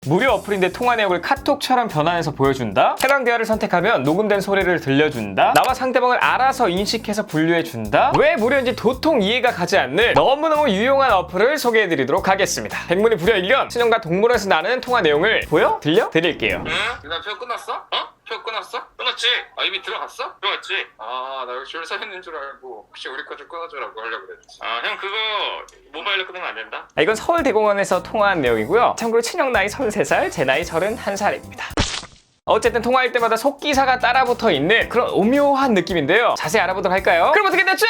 무료 어플인데 통화 내역을 카톡처럼 변환해서 보여준다. 해당 대화를 선택하면 녹음된 소리를 들려준다. 나와 상대방을 알아서 인식해서 분류해준다. 왜 무료인지 도통 이해가 가지 않는 너무너무 유용한 어플을 소개해드리도록 하겠습니다. 백문이 불여일견, 신용과 동물원에서 나는 통화 내용을 보여드릴게요. 응? 나 표 끝났어? 표 끝났어? 끝났지? 이미 들어갔어? 들어갔지? 나 여기 줄 서 있는 줄 알고 혹시 우리 거 좀 끊어주라고 하려고 그랬지. 형 그거 모바일로 끊으면 안 된다? 이건 서울대공원에서 통화한 내용이고요. 참고로 친형 나이 33살, 제 나이 31살입니다. 어쨌든 통화할 때마다 속기사가 따라붙어 있는 그런 오묘한 느낌인데요. 자세히 알아보도록 할까요? 그럼 어떻게 됐죠?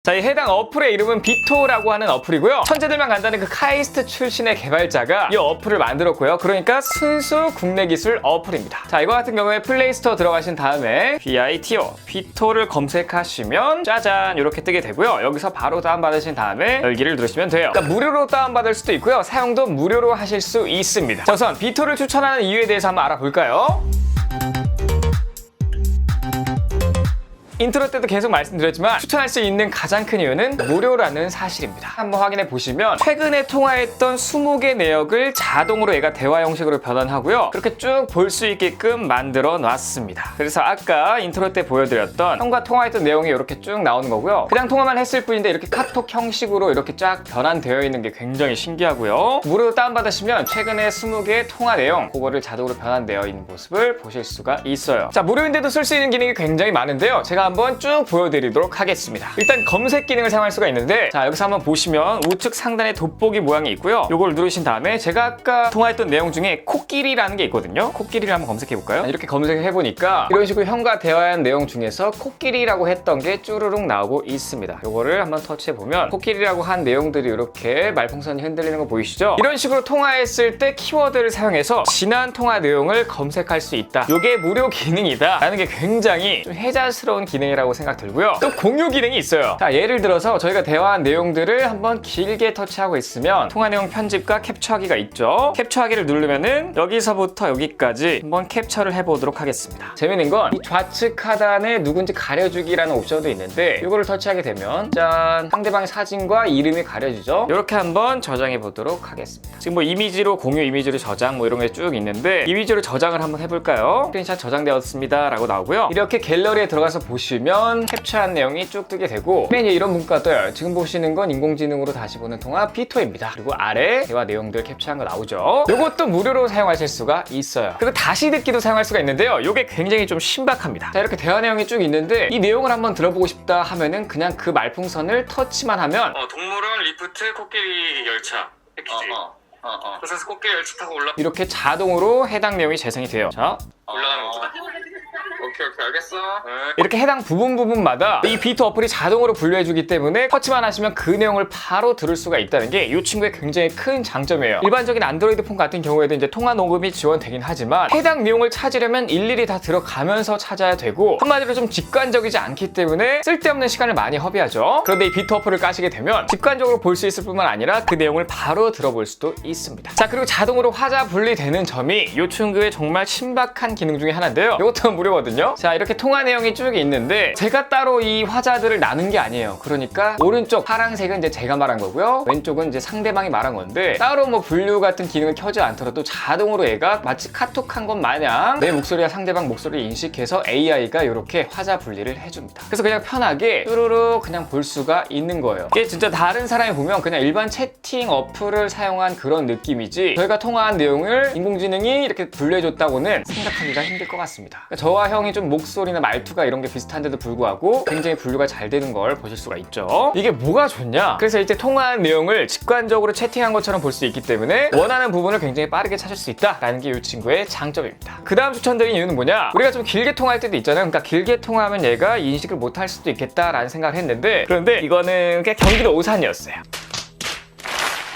자, 이 해당 어플의 이름은 비토라고 하는 어플이고요. 천재들만 간다는 그 카이스트 출신의 개발자가 이 어플을 만들었고요. 그러니까 순수 국내 기술 어플입니다. 자, 이거 같은 경우에 플레이스토어 들어가신 다음에 BITO, 비토를 검색하시면 짜잔 이렇게 뜨게 되고요. 여기서 바로 다운받으신 다음에 열기를 누르시면 돼요. 그러니까 무료로 다운받을 수도 있고요. 사용도 무료로 하실 수 있습니다. 자, 우선 비토를 추천하는 이유에 대해서 한번 알아볼까요? 인트로 때도 계속 말씀드렸지만 추천할 수 있는 가장 큰 이유는 무료라는 사실입니다. 한번 확인해 보시면 최근에 통화했던 20개 내역을 자동으로 얘가 대화 형식으로 변환하고요. 그렇게 쭉 볼 수 있게끔 만들어 놨습니다. 그래서 아까 인트로 때 보여드렸던 형과 통화했던 내용이 이렇게 쭉 나오는 거고요. 그냥 통화만 했을 뿐인데 이렇게 카톡 형식으로 이렇게 쫙 변환되어 있는 게 굉장히 신기하고요. 무료로 다운받으시면 최근에 20개의 통화 내용 그거를 자동으로 변환되어 있는 모습을 보실 수가 있어요. 자, 무료인데도 쓸 수 있는 기능이 굉장히 많은데요. 제가 한번 쭉 보여드리도록 하겠습니다. 일단 검색 기능을 사용할 수가 있는데, 자, 여기서 한번 보시면 우측 상단에 돋보기 모양이 있고요. 요걸 누르신 다음에 제가 아까 통화했던 내용 중에 코끼리라는 게 있거든요. 코끼리를 한번 검색해 볼까요? 이렇게 검색을 해보니까 이런 식으로 형과 대화한 내용 중에서 코끼리라고 했던 게 쭈루룩 나오고 있습니다. 요거를 한번 터치해 보면 코끼리라고 한 내용들이 이렇게 말풍선이 흔들리는 거 보이시죠? 이런 식으로 통화했을 때 키워드를 사용해서 지난 통화 내용을 검색할 수 있다. 요게 무료 기능이다 라는 게 굉장히 좀 혜자스러운 기능이라고 생각 들고요. 또 공유 기능이 있어요. 자, 예를 들어서 저희가 대화한 내용들을 한번 길게 터치하고 있으면 통화 내용 편집과 캡처하기가 있죠. capture하기를 누르면은 여기서부터 여기까지 한번 캡처를 해보도록 하겠습니다. 재밌는 건 이 좌측 하단에 누군지 가려주기라는 옵션도 있는데 이거를 터치하게 되면 짠! 상대방의 사진과 이름이 가려지죠. 이렇게 한번 저장해 보도록 하겠습니다. 지금 뭐 이미지로 공유, 이미지로 저장 뭐 이런 게 쭉 있는데 이미지로 저장을 한번 해볼까요? 스크린샷 저장되었습니다 라고 나오고요. 이렇게 갤러리에 들어가서 보시면 캡처한 내용이 쭉 뜨게 되고 맨 위에 이런 문구가 떠요. 지금 보시는 건 인공지능으로 다시 보는 통화 비토입니다. 그리고 아래 대화 내용들 캡처한 거 나오죠. 이것도 무료로 사용하실 수가 있어요. 그리고 다시 듣기도 사용할 수가 있는데요. 이게 굉장히 좀 신박합니다. 자, 이렇게 대화 내용이 쭉 있는데 이 내용을 한번 들어보고 싶다 하면은 그냥 그 말풍선을 터치만 하면 동물원 리프트 코끼리 열차 패키지. 그래서 코끼리 열차 타고 이렇게 자동으로 해당 내용이 재생이 돼요. 자, 올라가는 거구나. 오케이 알겠어. 이렇게 해당 부분마다 이 비토 어플이 자동으로 분류해주기 때문에 터치만 하시면 그 내용을 바로 들을 수가 있다는 게 이 친구의 굉장히 큰 장점이에요. 일반적인 안드로이드 폰 같은 경우에도 이제 통화 녹음이 지원되긴 하지만 해당 내용을 찾으려면 일일이 다 들어가면서 찾아야 되고 한마디로 좀 직관적이지 않기 때문에 쓸데없는 시간을 많이 허비하죠. 그런데 이 비토 어플을 까시게 되면 직관적으로 볼 수 있을 뿐만 아니라 그 내용을 바로 들어볼 수도 있습니다. 자, 그리고 자동으로 화자 분리되는 점이 이 친구의 정말 신박한 기능 중에 하나인데요. 이것도 무료거든요. 자, 이렇게 통화 내용이 쭉 있는데 제가 따로 이 화자들을 나눈 게 아니에요. 그러니까 오른쪽 파란색은 이제 제가 말한 거고요. 왼쪽은 이제 상대방이 말한 건데 따로 뭐 분류 같은 기능을 켜지 않더라도 자동으로 얘가 마치 카톡한 것 마냥 내 목소리와 상대방 목소리를 인식해서 AI가 이렇게 화자 분리를 해줍니다. 그래서 그냥 편하게 뚜루루 그냥 볼 수가 있는 거예요. 이게 진짜 다른 사람이 보면 그냥 일반 채팅 어플을 사용한 그런 느낌이지 저희가 통화한 내용을 인공지능이 이렇게 분류해줬다고는 생각하기가 힘들 것 같습니다. 그러니까 저와 형이 좀 목소리나 말투가 이런 게 비슷한데도 불구하고 굉장히 분류가 잘 되는 걸 보실 수가 있죠. 이게 뭐가 좋냐? 그래서 이제 통화한 내용을 직관적으로 채팅한 것처럼 볼 수 있기 때문에 원하는 부분을 굉장히 빠르게 찾을 수 있다라는 게 이 친구의 장점입니다. 그 다음 추천드린 이유는 뭐냐? 우리가 좀 길게 통화할 때도 있잖아요. 그러니까 길게 통화하면 얘가 인식을 못 할 수도 있겠다라는 생각을 했는데 그런데 이거는 그냥 경기도 오산이었어요.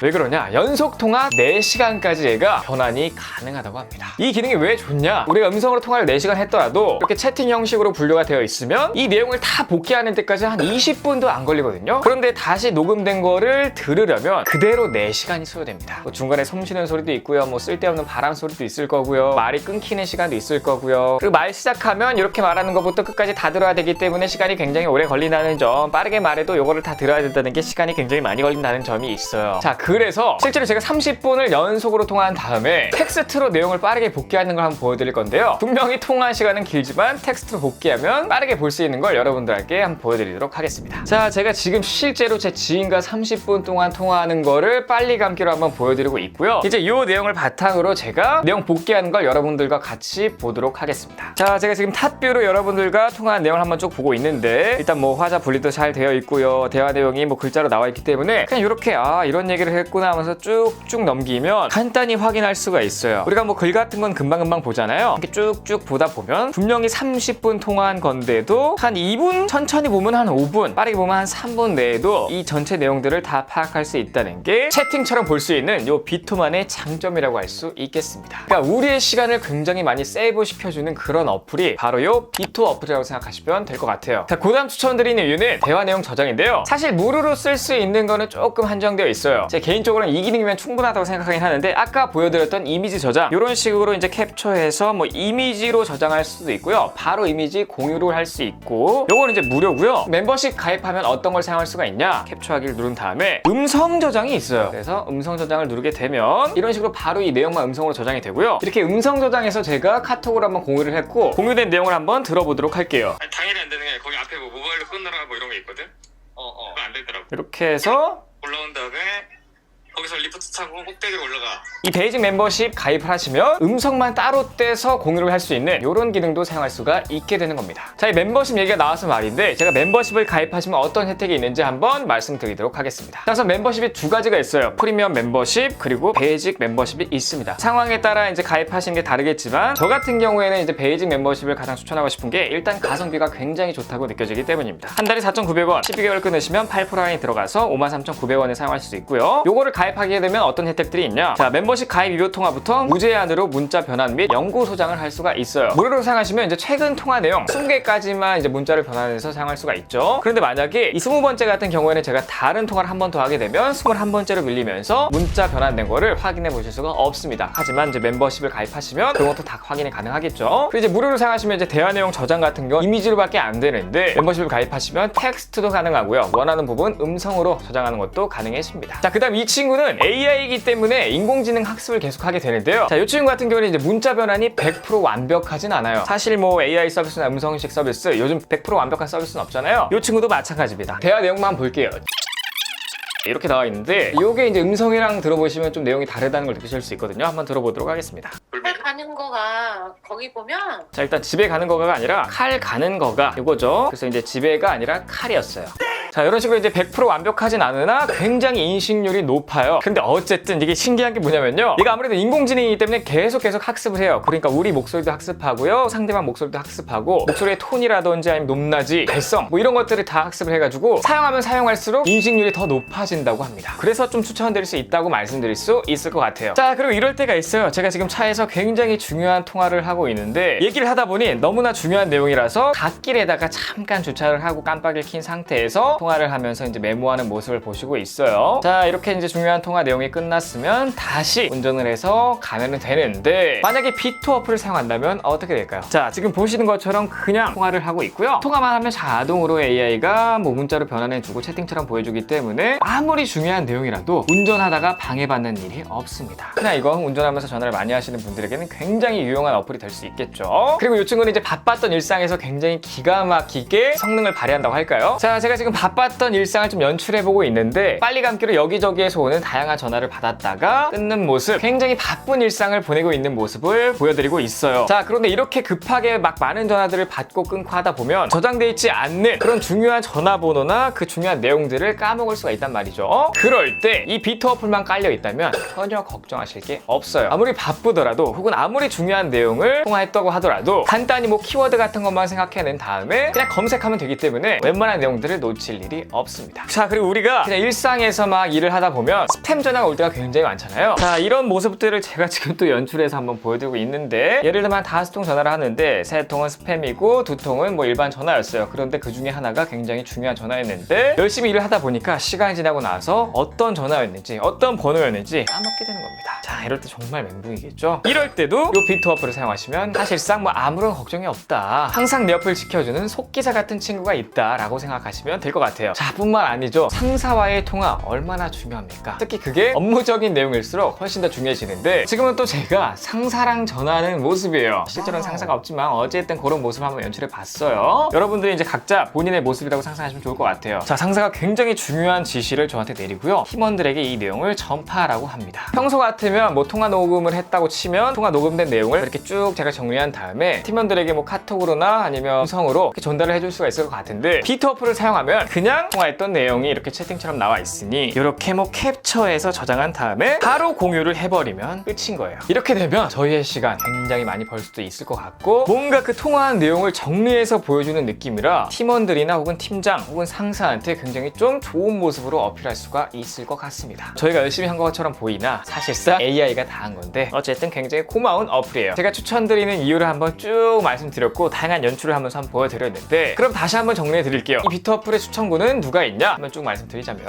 왜 그러냐? 연속 통화 4시간까지 얘가 변환이 가능하다고 합니다. 이 기능이 왜 좋냐? 우리가 음성으로 통화를 4시간 했더라도 이렇게 채팅 형식으로 분류가 되어 있으면 이 내용을 다 복귀하는 데까지 한 20분도 안 걸리거든요. 그런데 다시 녹음된 거를 들으려면 그대로 4시간이 소요됩니다. 뭐 중간에 숨 쉬는 소리도 있고요. 뭐 쓸데없는 바람 소리도 있을 거고요. 말이 끊기는 시간도 있을 거고요. 그리고 말 시작하면 이렇게 말하는 것부터 끝까지 다 들어야 되기 때문에 시간이 굉장히 오래 걸린다는 점, 빠르게 말해도 이거를 다 들어야 된다는 게 시간이 굉장히 많이 걸린다는 점이 있어요. 자, 그래서 실제로 제가 30분을 연속으로 통화한 다음에 텍스트로 내용을 빠르게 복귀하는 걸 한번 보여드릴 건데요. 분명히 통화 시간은 길지만 텍스트로 복귀하면 빠르게 볼 수 있는 걸 여러분들께 한번 보여드리도록 하겠습니다. 자, 제가 지금 실제로 제 지인과 30분 동안 통화하는 거를 빨리 감기로 한번 보여드리고 있고요. 이제 이 내용을 바탕으로 제가 내용 복귀하는 걸 여러분들과 같이 보도록 하겠습니다. 자, 제가 지금 탑뷰로 여러분들과 통화한 내용을 한번 쭉 보고 있는데 일단 뭐 화자 분리도 잘 되어 있고요. 대화 내용이 뭐 글자로 나와 있기 때문에 그냥 이렇게 이런 얘기를 했구나 하면서 쭉쭉 넘기면 간단히 확인할 수가 있어요. 우리가 뭐 글 같은 건 금방금방 보잖아요. 이렇게 쭉쭉 보다 보면 분명히 30분 통화한 건데도 한 2분, 천천히 보면 한 5분, 빠르게 보면 한 3분 내에도 이 전체 내용들을 다 파악할 수 있다는 게 채팅처럼 볼 수 있는 요 비토만의 장점이라고 할 수 있겠습니다. 그러니까 우리의 시간을 굉장히 많이 세이브 시켜주는 그런 어플이 바로 요 비토 어플이라고 생각하시면 될 것 같아요. 자, 그다음 추천드리는 이유는 대화 내용 저장인데요. 사실 무료로 쓸 수 있는 거는 조금 한정되어 있어요. 제 개인적으로는 이 기능이면 충분하다고 생각하긴 하는데 아까 보여드렸던 이미지 저장 이런 식으로 이제 캡처해서 뭐 이미지로 저장할 수도 있고요. 바로 이미지 공유를 할 수 있고 요거는 이제 무료고요. 멤버십 가입하면 어떤 걸 사용할 수가 있냐? 캡처하기를 누른 다음에 음성 저장이 있어요. 그래서 음성 저장을 누르게 되면 이런 식으로 바로 이 내용만 음성으로 저장이 되고요. 이렇게 음성 저장해서 제가 카톡으로 한번 공유를 했고 공유된 내용을 한번 들어보도록 할게요. 아니, 당연히 안 되는 게 거기 앞에 뭐 모바일로 끊느라 뭐 이런 게 있거든. 그거 안 되더라고. 이렇게 해서 올라온 다음에 거기서 리포트 차고 꼭대기로 올라가. 이 베이직 멤버십 가입을 하시면 음성만 따로 떼서 공유를 할 수 있는 이런 기능도 사용할 수가 있게 되는 겁니다. 자, 이 멤버십 얘기가 나와서 말인데 제가 멤버십을 가입하시면 어떤 혜택이 있는지 한번 말씀드리도록 하겠습니다. 자, 우선 멤버십이 두 가지가 있어요. 프리미엄 멤버십 그리고 베이직 멤버십이 있습니다. 상황에 따라 이제 가입하시는 게 다르겠지만 저 같은 경우에는 이제 베이직 멤버십을 가장 추천하고 싶은 게 일단 가성비가 굉장히 좋다고 느껴지기 때문입니다. 한 달에 4,900원, 12개월 끊으시면 8% 할인이 들어가서 53,900원에 사용할 수 있고요. 요거를 가입하게 되면 어떤 혜택들이 있냐? 자, 멤버십 가입 이후 통화부터 무제한으로 문자 변환 및 영구 소장을 할 수가 있어요. 무료로 사용하시면 이제 최근 통화 내용 20개까지만 이제 문자를 변환해서 사용할 수가 있죠. 그런데 만약에 이 20번째 같은 경우에는 제가 다른 통화를 한 번 더 하게 되면 21번째로 밀리면서 문자 변환된 거를 확인해 보실 수가 없습니다. 하지만 이제 멤버십을 가입하시면 그런 것도 다 확인이 가능하겠죠. 그리고 이제 무료로 사용하시면 이제 대화 내용 저장 같은 거 이미지로밖에 안 되는데 멤버십을 가입하시면 텍스트도 가능하고요. 원하는 부분 음성으로 저장하는 것도 가능해집니다. 자, 그다음 이 친구는 AI이기 때문에 인공지능 학습을 계속하게 되는데요. 자, 이 친구 같은 경우는 이제 문자 변환이 100% 완벽하진 않아요. 사실 뭐 AI 서비스나 음성인식 서비스 요즘 100% 완벽한 서비스는 없잖아요. 이 친구도 마찬가지입니다. 대화 내용만 볼게요. 이렇게 나와 있는데 이게 이제 음성이랑 들어보시면 좀 내용이 다르다는 걸 느끼실 수 있거든요. 한번 들어보도록 하겠습니다. 칼 가는 거가 거기 보면 자, 일단 집에 가는 거가 아니라 칼 가는 거가 이거죠. 그래서 이제 집에가 아니라 칼이었어요. 자, 이런 식으로 이제 100% 완벽하진 않으나 굉장히 인식률이 높아요. 근데 어쨌든 이게 신기한 게 뭐냐면요. 얘가 아무래도 인공지능이기 때문에 계속 학습을 해요. 그러니까 우리 목소리도 학습하고요. 상대방 목소리도 학습하고 목소리의 톤이라든지 아니면 높낮이, 발성 뭐 이런 것들을 다 학습을 해가지고 사용하면 사용할수록 인식률이 더 높아진다고 합니다. 그래서 좀 추천드릴 수 있다고 말씀드릴 수 있을 것 같아요. 자, 그리고 이럴 때가 있어요. 제가 지금 차에서 굉장히 중요한 통화를 하고 있는데 얘기를 하다 보니 너무나 중요한 내용이라서 갓길에다가 잠깐 주차를 하고 깜빡이를 킨 상태에서 통화를 하면서 이제 메모하는 모습을 보시고 있어요. 자, 이렇게 이제 중요한 통화 내용이 끝났으면 다시 운전을 해서 가면 되는데 만약에 비토 어플을 사용한다면 어떻게 될까요? 자, 지금 보시는 것처럼 그냥 통화를 하고 있고요. 통화만 하면 자동으로 AI가 뭐 문자로 변환해주고 채팅처럼 보여주기 때문에 아무리 중요한 내용이라도 운전하다가 방해받는 일이 없습니다. 그냥 이거 운전하면서 전화를 많이 하시는 분들에게는 굉장히 유용한 어플이 될 수 있겠죠. 그리고 이 친구는 이제 바빴던 일상에서 굉장히 기가 막히게 성능을 발휘한다고 할까요? 자, 제가 지금 바빴던 일상을 좀 연출해보고 있는데 빨리 감기로 여기저기에서 오는 다양한 전화를 받았다가 끊는 모습, 굉장히 바쁜 일상을 보내고 있는 모습을 보여드리고 있어요. 자, 그런데 이렇게 급하게 막 많은 전화들을 받고 끊고 하다 보면 저장돼 있지 않는 그런 중요한 전화번호나 그 중요한 내용들을 까먹을 수가 있단 말이죠. 그럴 때 이 비토 어플만 깔려 있다면 전혀 걱정하실 게 없어요. 아무리 바쁘더라도 혹은 아무리 중요한 내용을 통화했다고 하더라도 간단히 뭐 키워드 같은 것만 생각해낸 다음에 그냥 검색하면 되기 때문에 웬만한 내용들을 놓칠 일이 없습니다. 자, 그리고 우리가 그냥 일상에서 막 일을 하다 보면 스팸 전화가 올 때가 굉장히 많잖아요. 자, 이런 모습들을 제가 지금 또 연출해서 한번 보여드리고 있는데, 예를 들면 한 5통 전화를 하는데 3통은 스팸이고 2통은 뭐 일반 전화였어요. 그런데 그 중에 하나가 굉장히 중요한 전화였는데 열심히 일을 하다 보니까 시간이 지나고 나서 어떤 전화였는지 어떤 번호였는지 까먹게 되는 겁니다. 자, 이럴 때 정말 멘붕이겠죠. 이럴 때도 이 비트 어플을 사용하시면 사실상 뭐 아무런 걱정이 없다, 항상 내 옆을 지켜주는 속기사 같은 친구가 있다 라고 생각하시면 될 것 같아요. 자, 뿐만 아니죠. 상사와의 통화 얼마나 중요합니까? 특히 그게 업무적인 내용일수록 훨씬 더 중요해지는데, 지금은 또 제가 상사랑 전화하는 모습이에요. 실제로는 상사가 없지만 어쨌든 그런 모습 한번 연출해 봤어요. 여러분들이 이제 각자 본인의 모습이라고 상상하시면 좋을 것 같아요. 자, 상사가 굉장히 중요한 지시를 저한테 내리고요, 팀원들에게 이 내용을 전파하라고 합니다. 평소 같으면 뭐 통화 녹음을 했다고 치면 통화 녹음된 내용을 이렇게 쭉 제가 정리한 다음에 팀원들에게 뭐 카톡으로나 아니면 음성으로 이렇게 전달을 해줄 수가 있을 것 같은데, 비트 어플을 사용하면 그냥 통화했던 내용이 이렇게 채팅처럼 나와 있으니 이렇게 뭐 캡처해서 저장한 다음에 바로 공유를 해버리면 끝인 거예요. 이렇게 되면 저희의 시간 굉장히 많이 벌 수도 있을 것 같고, 뭔가 그 통화한 내용을 정리해서 보여주는 느낌이라 팀원들이나 혹은 팀장 혹은 상사한테 굉장히 좀 좋은 모습으로 어필할 수가 있을 것 같습니다. 저희가 열심히 한 것처럼 보이나 사실상 AI가 다 한 건데 어쨌든 굉장히 고마운 어플이에요. 제가 추천드리는 이유를 한번 쭉 말씀드렸고 다양한 연출을 하면서 한번 보여드렸는데, 그럼 다시 한번 정리해 드릴게요. 이 비트 어플의 추천군은 누가 있냐 한번 쭉 말씀드리자면,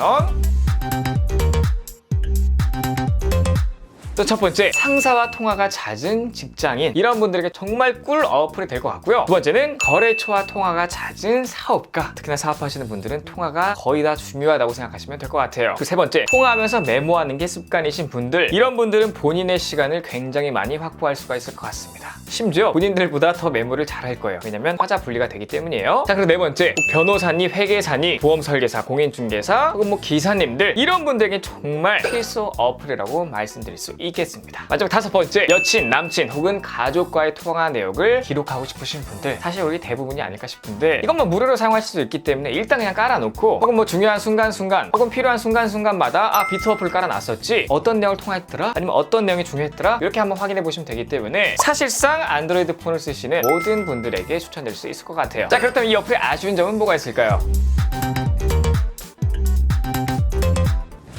또 첫 번째, 상사와 통화가 잦은 직장인, 이런 분들에게 정말 꿀 어플이 될 것 같고요. 두 번째는 거래처와 통화가 잦은 사업가, 특히나 사업하시는 분들은 통화가 거의 다 중요하다고 생각하시면 될 것 같아요. 그리고 세 번째, 통화하면서 메모하는 게 습관이신 분들, 이런 분들은 본인의 시간을 굉장히 많이 확보할 수가 있을 것 같습니다. 심지어 본인들보다 더 메모를 잘할 거예요. 왜냐면 화자 분리가 되기 때문이에요. 자, 그리고 네 번째, 변호사님, 회계사님, 보험 설계사, 공인중개사 혹은 뭐 기사님들, 이런 분들에게 정말 필수 어플이라고 말씀드릴 수 있겠습니다. 마지막 다섯 번째, 여친, 남친 혹은 가족과의 통화 내역을 기록하고 싶으신 분들, 사실 우리 대부분이 아닐까 싶은데 이건 뭐 무료로 사용하실 수 있기 때문에 일단 그냥 깔아놓고, 혹은 뭐 중요한 순간순간 혹은 필요한 순간순간마다 아, 비트 어플 깔아놨었지, 어떤 내용을 통화했더라, 아니면 어떤 내용이 중요했더라, 이렇게 한번 확인해 보시면 되기 때문에 사실상 안드로이드 폰을 쓰시는 모든 분들에게 추천드릴 수 있을 것 같아요. 자, 그렇다면 이 어플의 아쉬운 점은 뭐가 있을까요?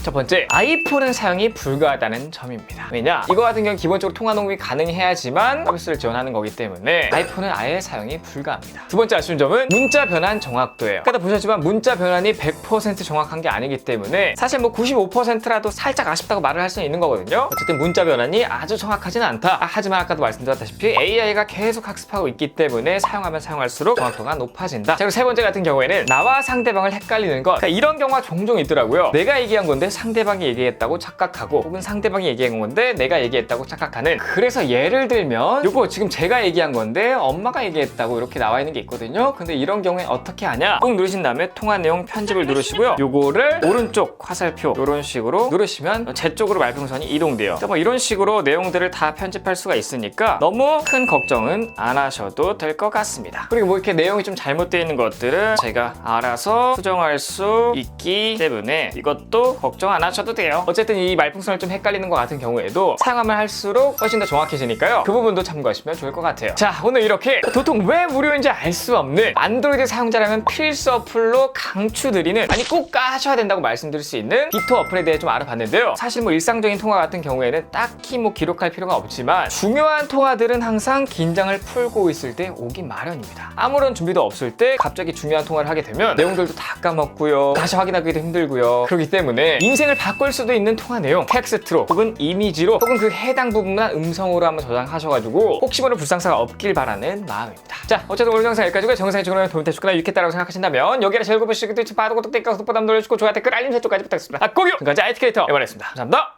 첫 번째, 아이폰은 사용이 불가하다는 점입니다. 왜냐? 이거 같은 경우는 기본적으로 통화 녹음이 가능해야지만 서비스를 지원하는 거기 때문에 아이폰은 아예 사용이 불가합니다. 두 번째 아쉬운 점은 문자 변환 정확도예요. 아까도 보셨지만 문자 변환이 100% 정확한 게 아니기 때문에 사실 뭐 95%라도 살짝 아쉽다고 말을 할 수는 있는 거거든요. 어쨌든 문자 변환이 아주 정확하지는 않다. 하지만 아까도 말씀드렸다시피 AI가 계속 학습하고 있기 때문에 사용하면 사용할수록 정확도가 높아진다. 자, 그리고 세 번째 같은 경우에는 나와 상대방을 헷갈리는 것, 그러니까 이런 경우가 종종 있더라고요. 내가 얘기한 건데 상대방이 얘기했다고 착각하고, 혹은 상대방이 얘기한 건데 내가 얘기했다고 착각하는. 그래서 예를 들면 요거 지금 제가 얘기한 건데 엄마가 얘기했다고 이렇게 나와 있는 게 있거든요. 근데 이런 경우에 어떻게 하냐, 꾹 누르신 다음에 통화 내용 편집을 누르시고요, 요거를 오른쪽 화살표 이런 식으로 누르시면 제 쪽으로 말풍선이 이동돼요. 그러니까 뭐 이런 식으로 내용들을 다 편집할 수가 있으니까 너무 큰 걱정은 안 하셔도 될 것 같습니다. 그리고 뭐 이렇게 내용이 좀 잘못되어 있는 것들은 제가 알아서 수정할 수 있기 때문에 이것도 걱정 안 하셔도 돼요. 어쨌든 이 말풍선을 좀 헷갈리는 것 같은 경우에도 사용하면 할수록 훨씬 더 정확해지니까요. 그 부분도 참고하시면 좋을 것 같아요. 자, 오늘 이렇게 도통 왜 무료인지 알 수 없는 안드로이드 사용자라면 필수 어플로 강추드리는, 아니 꼭 까셔야 된다고 말씀드릴 수 있는 비트 어플에 대해 좀 알아봤는데요. 사실 뭐 일상적인 통화 같은 경우에는 딱히 뭐 기록할 필요가 없지만 중요한 통화들은 항상 긴장을 풀고 있을 때 오기 마련입니다. 아무런 준비도 없을 때 갑자기 중요한 통화를 하게 되면 내용들도 다 까먹고요, 다시 확인하기도 힘들고요. 그렇기 때문에 인생을 바꿀 수도 있는 통화 내용 텍스트로 혹은 이미지로 혹은 그 해당 부분만 음성으로 한번 저장하셔가지고 혹시 모를 불상사가 없길 바라는 마음입니다. 자, 어쨌든 오늘 영상 여기까지고요. 영상이 좋으면 도움이 되셨거나 유익했다고 생각하신다면 여기를 제일 고보시고 유튜브 바로 구독, 댓글, 구독, 부담 눌러주시고 좋아요, 댓글, 알림 설정까지 부탁드립니다. 꼭이요! 지금까지 IT 크리에이터 에버였습니다. 감사합니다.